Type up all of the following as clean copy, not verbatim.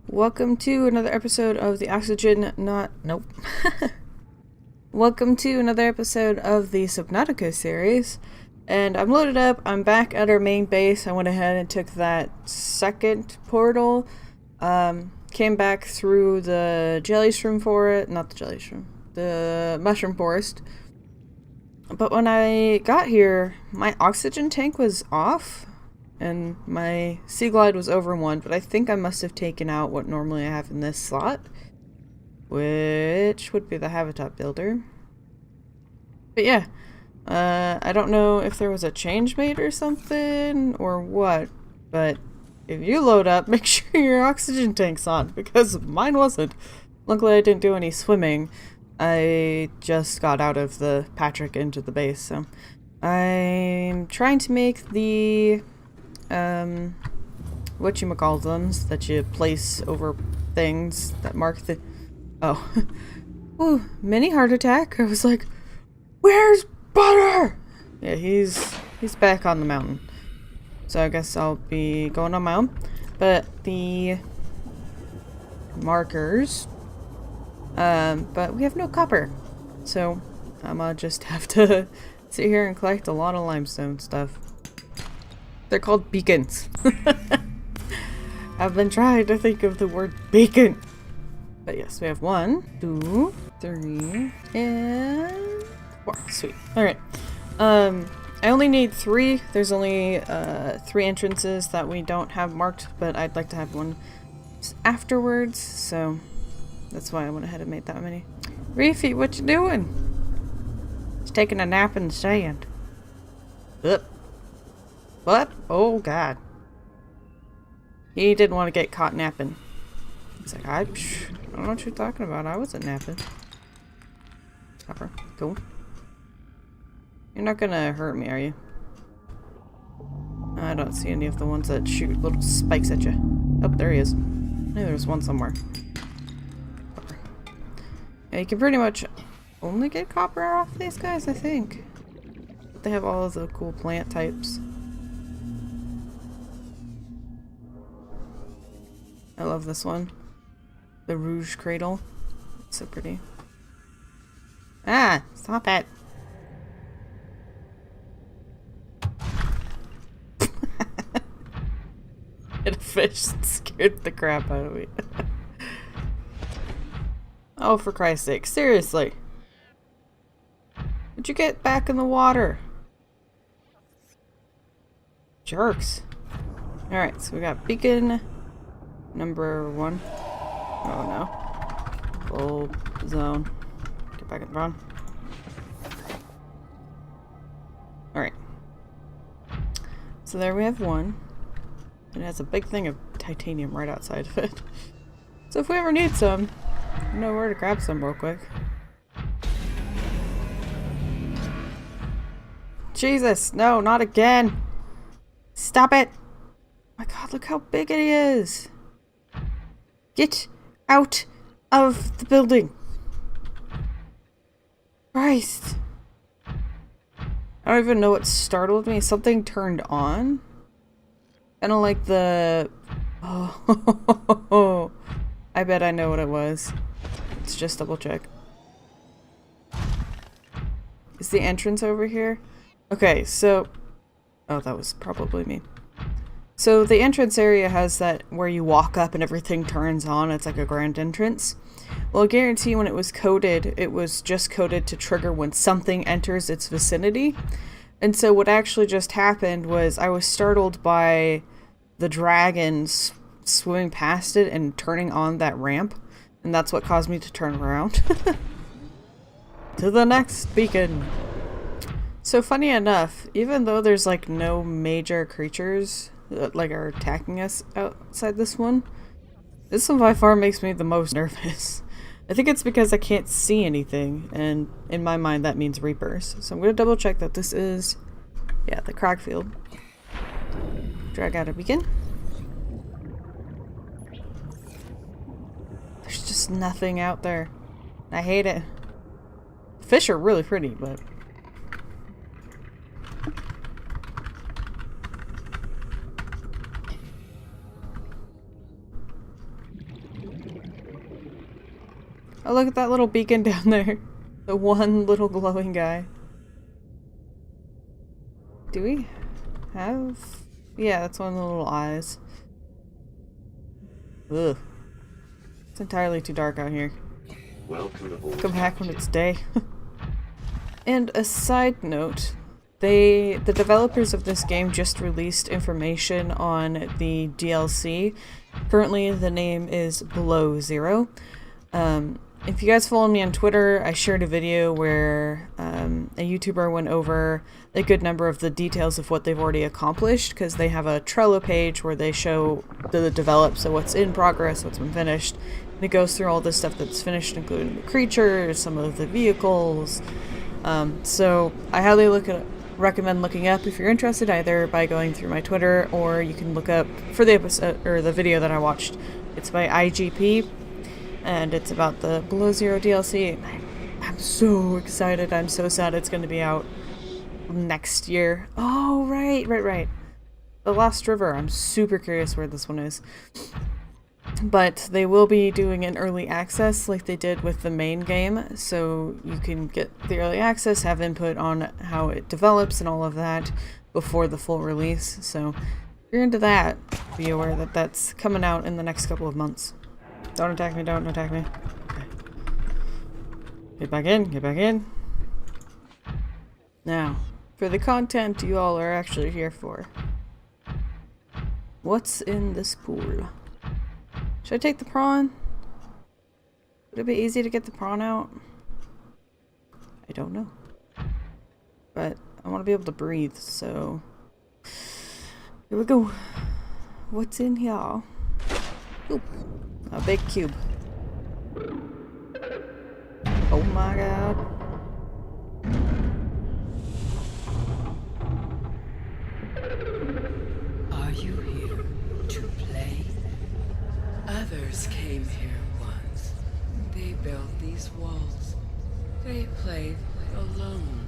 Welcome to another episode of the Oxygen Not... Nope. Welcome to another episode of the Subnautica series. And I'm loaded up, I'm back at our main base. I went ahead and took that second portal. Came back through the jellyshroom forest, not the jellyshroom, the mushroom forest. But when I got here, my oxygen tank was off. And my sea glide was over 1, but I think I must have taken out what normally I have in this slot, which would be the habitat builder. But yeah, I don't know if there was a change made or something or what, but if you load up, make sure your oxygen tank's on, because mine wasn't. Luckily I didn't do any swimming. I just got out of the Patrick into the base, so I'm trying to make the whatchamacallitums that you place over things that mark the... Oh. Ooh, mini heart attack. I was like, where's Butter? Yeah, he's back on the mountain. So I guess I'll be going on my own. But the markers, but we have no copper. So I'm gonna just have to sit here and collect a lot of limestone stuff. They're called beacons. I've been trying to think of the word beacon. But yes, we have 1, 2, 3, and 4. Sweet. Alright. I only need 3. There's only 3 entrances that we don't have marked, but I'd like to have one afterwards, so that's why I went ahead and made that many. Reefy, what you doing? Just taking a nap in the sand. Up. What? Oh god. He didn't want to get caught napping. He's like, I don't know what you're talking about. I wasn't napping. Copper. Cool. You're not gonna hurt me, are you? I don't see any of the ones that shoot little spikes at you. Oh, there he is. Maybe there's one somewhere. Copper. Yeah, you can pretty much only get copper off these guys, I think. But they have all of the cool plant types. I love this one. The Rouge Cradle. It's so pretty. Ah! Stop it! Hit a fish that scared the crap out of me. Oh, for Christ's sake. Seriously. Would you get back in the water? Jerks. Alright, so we got beacon number 1. Oh no. Full zone. Get back in the front. Alright. So there we have 1. And it has a big thing of titanium right outside of it. So if we ever need some, I know where to grab some real quick. Jesus, no, not again. Stop it. Oh my god, look how big it is. Get out of the building. Christ. I don't even know what startled me. Something turned on. Kind of like the... Oh, I bet I know what it was. Let's just double check. Is the entrance over here? Okay, so... Oh, that was probably me. So the entrance area has that where you walk up and everything turns on. It's like a grand entrance. Well, I guarantee when it was coded, it was just coded to trigger when something enters its vicinity. And so what actually just happened was I was startled by the dragons swimming past it and turning on that ramp. And that's what caused me to turn around. To the next beacon. So funny enough, even though there's like no major creatures that like are attacking us outside this one by far makes me the most nervous. I think it's because I can't see anything, and in my mind that means reapers. So I'm gonna double check that this is, yeah, the Cragfield. Drag out a beacon. There's just nothing out there. I hate it. Fish are really pretty, but Oh, look at that little beacon down there. The one little glowing guy. Do we have... Yeah, that's one of the little eyes. Ugh. It's entirely too dark out here. Come back when it's day. And a side note, the developers of this game just released information on the DLC. Currently, the name is Below Zero. If you guys follow me on Twitter, I shared a video where a YouTuber went over a good number of the details of what they've already accomplished, because they have a Trello page where they show the develop, so what's in progress, what's been finished, and it goes through all the stuff that's finished, including the creatures, some of the vehicles. So I highly recommend looking up if you're interested, either by going through my Twitter, or you can look up for the episode or the video that I watched. It's by IGP, and it's about the Below Zero DLC. I'm so excited. I'm so sad it's going to be out next year. Oh, right. The Lost River. I'm super curious where this one is. But they will be doing an early access like they did with the main game, so you can get the early access, have input on how it develops and all of that before the full release. So if you're into that, be aware that that's coming out in the next couple of months. Don't attack me, don't attack me. Okay. Get back in. Now, for the content you all are actually here for. What's in this pool? Should I take the prawn? Would it be easy to get the prawn out? I don't know. But I want to be able to breathe, so... Here we go. What's in here? Oop. A big cube. Oh my god. Are you here to play? Others came here once. They built these walls. They played alone.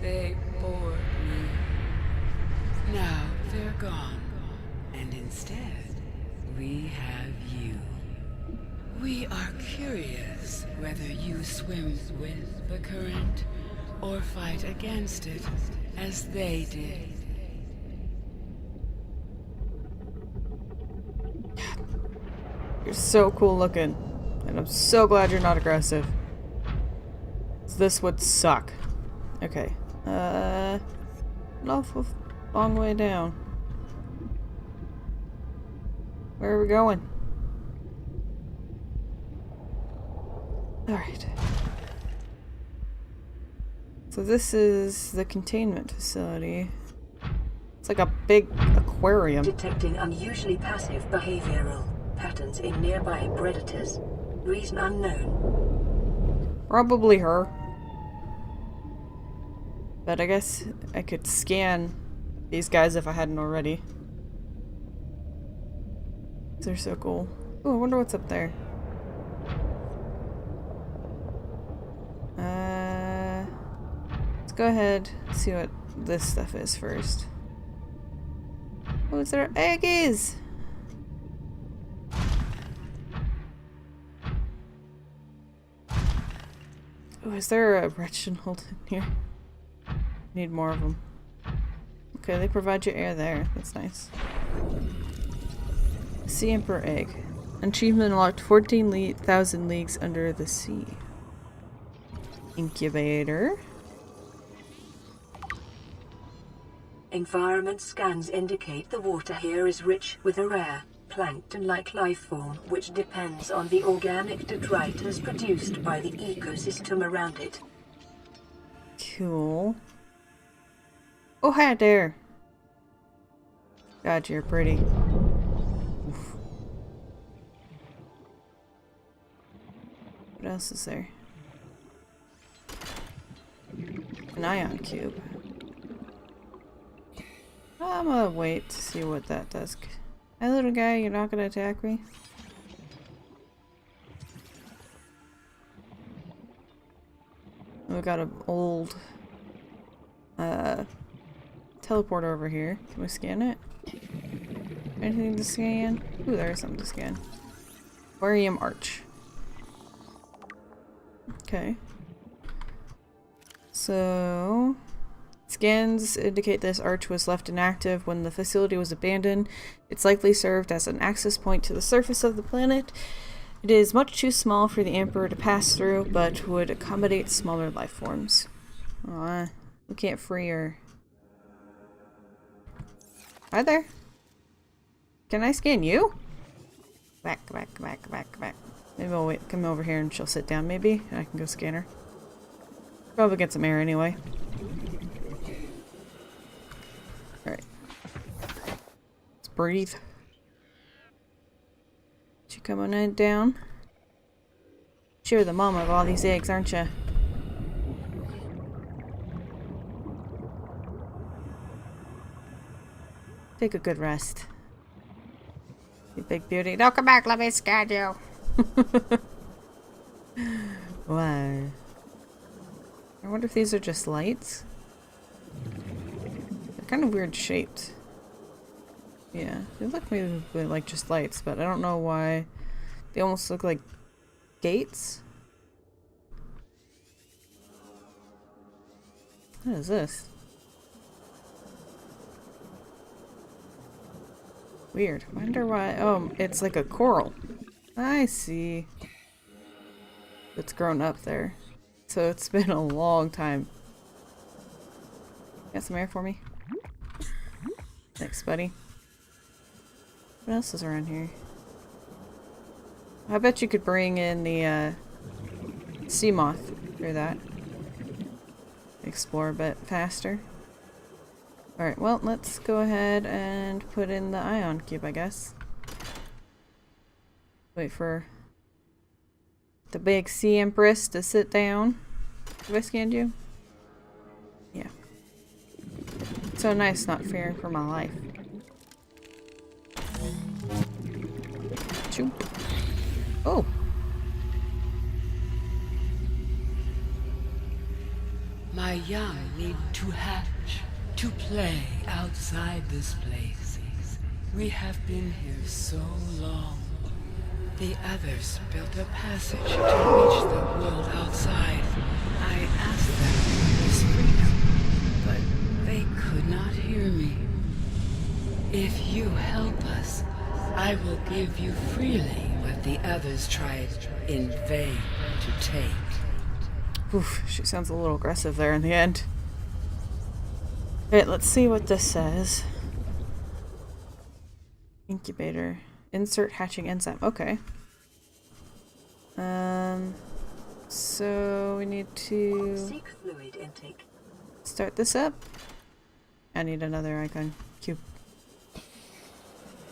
They bored me. Now they're gone. And instead, we have you. We are curious whether you swim with the current or fight against it as they did. You're so cool looking, and I'm so glad you're not aggressive. This would suck. Okay. An awful long way down. Where are we going? Alright. So this is the containment facility. It's like a big aquarium. Detecting unusually passive behavioral patterns in nearby predators. Reason unknown. Probably her. But I guess I could scan these guys if I hadn't already. They're so cool. Oh, I wonder what's up there. Let's go ahead and see what this stuff is first. Oh, is there eggies? Oh, is there a Reginald in here? Need more of them. Okay, they provide you air there. That's nice. Sea Emperor egg. Achievement unlocked 14,000 leagues under the sea. Incubator. Environment scans indicate the water here is rich with a rare, plankton-like life form which depends on the organic detritus produced by the ecosystem around it. Cool. Oh, hi there. God, you're pretty. Oof. What else is there? An ion cube. I'm gonna wait to see what that does. Hey, little guy, you're not gonna attack me? We got an old teleporter over here. Can we scan it? Anything to scan? Ooh, there's something to scan. Aquarium arch. Okay. So, scans indicate this arch was left inactive when the facility was abandoned. It's likely served as an access point to the surface of the planet. It is much too small for the Emperor to pass through, but would accommodate smaller life forms. Aw, we can't free her. Hi there. Can I scan you? Back. Maybe I'll wait, come over here and she'll sit down maybe, and I can go scan her. Probably get some air anyway. Alright. Let's breathe. You coming in down? You're the mom of all these eggs, aren't you? Take a good rest. You big beauty. Don't come back, let me scan you. Why? I wonder if these are just lights. They're kind of weird shaped. Yeah, they look maybe like just lights, but I don't know why. They almost look like gates. What is this? Weird. Wonder why. Oh, it's like a coral. I see. It's grown up there. So it's been a long time. Got some air for me? Thanks, buddy. What else is around here? I bet you could bring in the sea moth through that. Explore a bit faster. Alright, well, let's go ahead and put in the ion cube, I guess. Wait for the big sea empress to sit down. Have I scanned you? Yeah. So nice not fearing for my life. Choo. Oh! My young need to hatch, to play outside this place. We have been here so long. The others built a passage to reach the world outside. I asked them for this freedom, but they could not hear me. If you help us, I will give you freely what the others tried in vain to take. Oof, she sounds a little aggressive there in the end. Alright, let's see what this says. Incubator. Insert hatching enzyme. Okay. So we need to Seek fluid intake. start this up. I need another icon cube.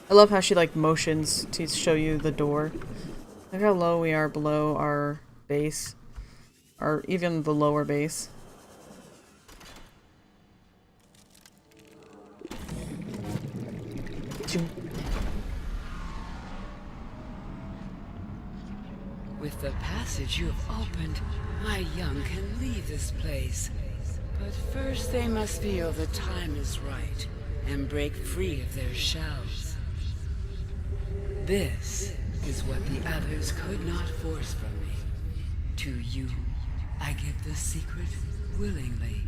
I love how she like motions to show you the door. Look how low we are below our base. Or even the lower base. With the passage you have opened, my young can leave this place. But first they must feel the time is right and break free of their shells. This is what the others could not force from me. To you, I give the secret willingly.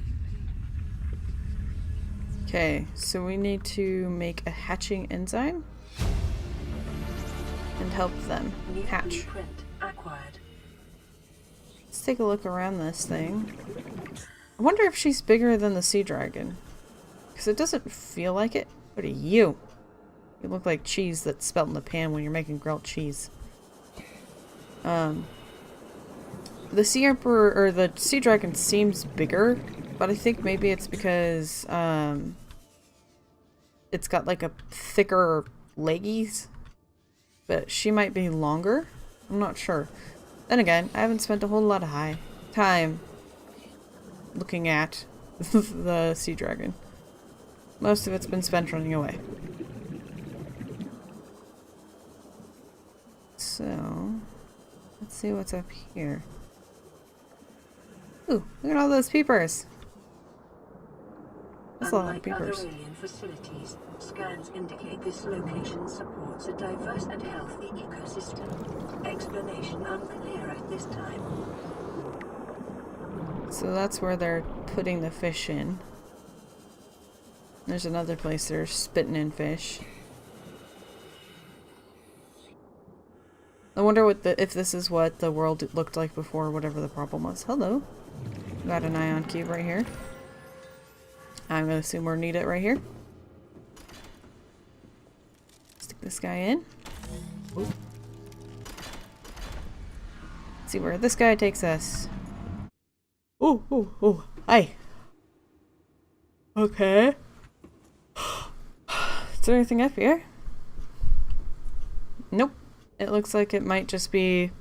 Okay, so we need to make a hatching enzyme and help them hatch. Blueprint acquired. Let's take a look around this thing. I wonder if she's bigger than the sea dragon. Because it doesn't feel like it. What are you? You look like cheese that's spelt in the pan when you're making grilled cheese. The sea emperor, or the sea dragon seems bigger, but I think maybe it's because, it's got like a thicker leggies. But she might be longer. I'm not sure. Then again, I haven't spent a whole lot of time looking at the sea dragon. Most of it's been spent running away. So, let's see what's up here. Ooh, look at all those peepers. That's a lot of peepers. Other alien facilities, scans indicate this location supports a diverse and healthy ecosystem. Explanation unclear at this time. So that's where they're putting the fish in. There's another place they're spitting in fish. I wonder what if this is what the world looked like before, whatever the problem was. Hello. Got an ion cube right here. I'm gonna assume we'll need it right here. Stick this guy in. Ooh. See where this guy takes us. Ooh, ooh, ooh. Hi. Okay. Is there anything up here? Nope. It looks like it might just be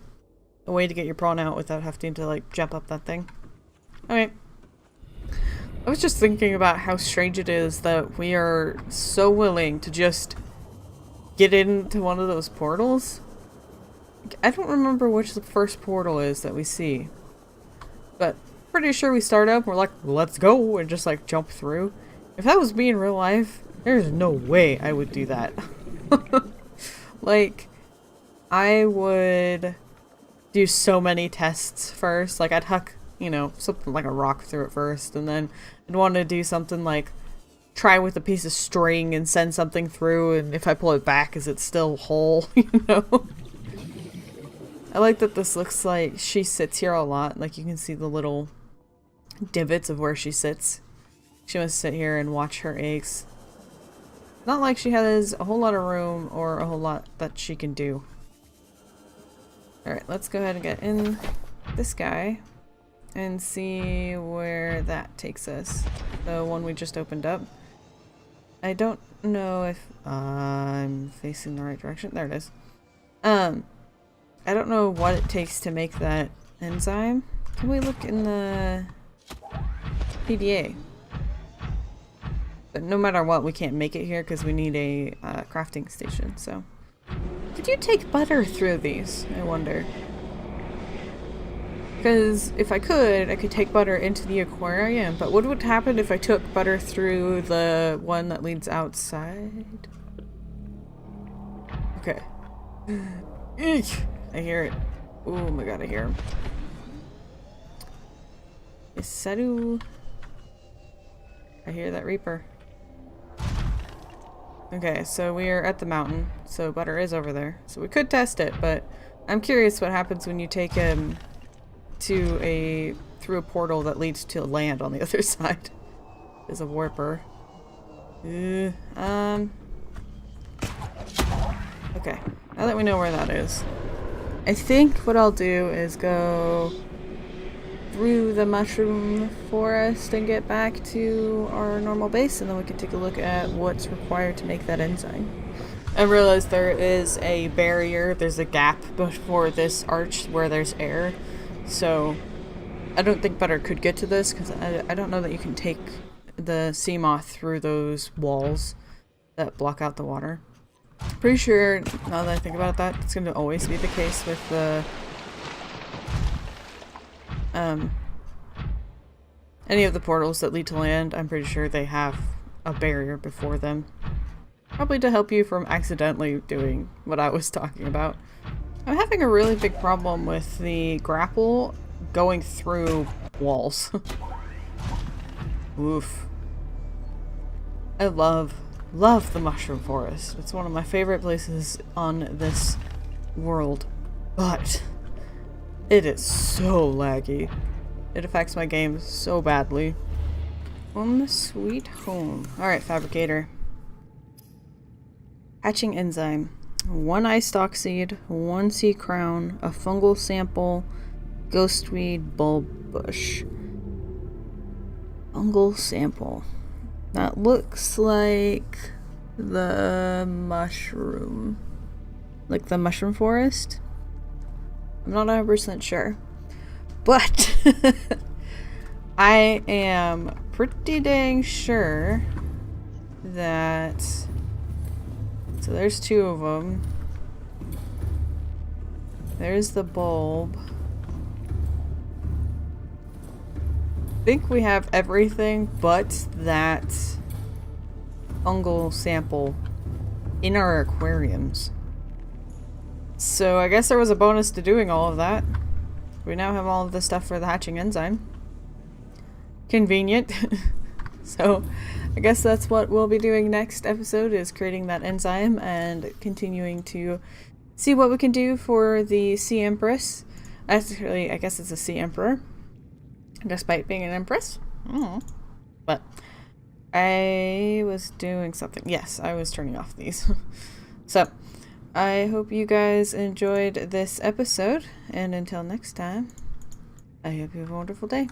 a way to get your prawn out without having to, like, jump up that thing. Okay. I was just thinking about how strange it is that we are so willing to just get into one of those portals. I don't remember which the first portal is that we see. But pretty sure we start up, we're like, let's go, and just, like, jump through. If that was me in real life, there's no way I would do that. Like, I would do so many tests first. Like, I'd huck, you know, something like a rock through it first, and then I'd want to do something like try with a piece of string and send something through, and if I pull it back, is it still whole, you know? I like that this looks like she sits here a lot. Like, you can see the little divots of where she sits. She must sit here and watch her eggs. Not like she has a whole lot of room or a whole lot that she can do. Alright, let's go ahead and get in this guy and see where that takes us. The one we just opened up. I don't know if I'm facing the right direction. There it is. I don't know what it takes to make that enzyme. Can we look in the PDA? But no matter what, we can't make it here because we need a crafting station, so. Could you take butter through these, I wonder? Because if I could take butter into the aquarium, but what would happen if I took butter through the one that leads outside? Okay. Eek! I hear it. Oh my god, I hear him. Isaru. I hear that Reaper. Okay, so we are at the mountain, so butter is over there. So we could test it, but I'm curious what happens when you take him through a portal that leads to land on the other side. There's a warper. Okay, now that we know where that is, I think what I'll do is go through the mushroom forest and get back to our normal base, and then we can take a look at what's required to make that enzyme. I realize there is a barrier, there's a gap before this arch where there's air, so I don't think butter could get to this because I don't know that you can take the sea moth through those walls that block out the water. Pretty sure, now that I think about that, it's going to always be the case with the any of the portals that lead to land. I'm pretty sure they have a barrier before them. Probably to help you from accidentally doing what I was talking about. I'm having a really big problem with the grapple going through walls. Oof. I love the mushroom forest. It's one of my favorite places on this world. But it is so laggy. It affects my game so badly. Home sweet home. Alright, fabricator. Hatching enzyme. 1 eye stalk seed, 1 sea crown, a fungal sample, ghostweed bulb bush. Fungal sample. That looks like the mushroom. Like the mushroom forest? I'm not 100% sure. But I am pretty dang sure that... So there's 2 of them. There's the bulb. I think we have everything but that fungal sample in our aquariums. So I guess there was a bonus to doing all of that. We now have all of the stuff for the hatching enzyme. convenient. So I guess that's what we'll be doing next episode, is creating that enzyme and continuing to see what we can do for the Sea Empress. Actually, I guess it's a Sea Emperor, despite being an Empress. But I was doing something. Yes, I was turning off these. So I hope you guys enjoyed this episode, and until next time, I hope you have a wonderful day.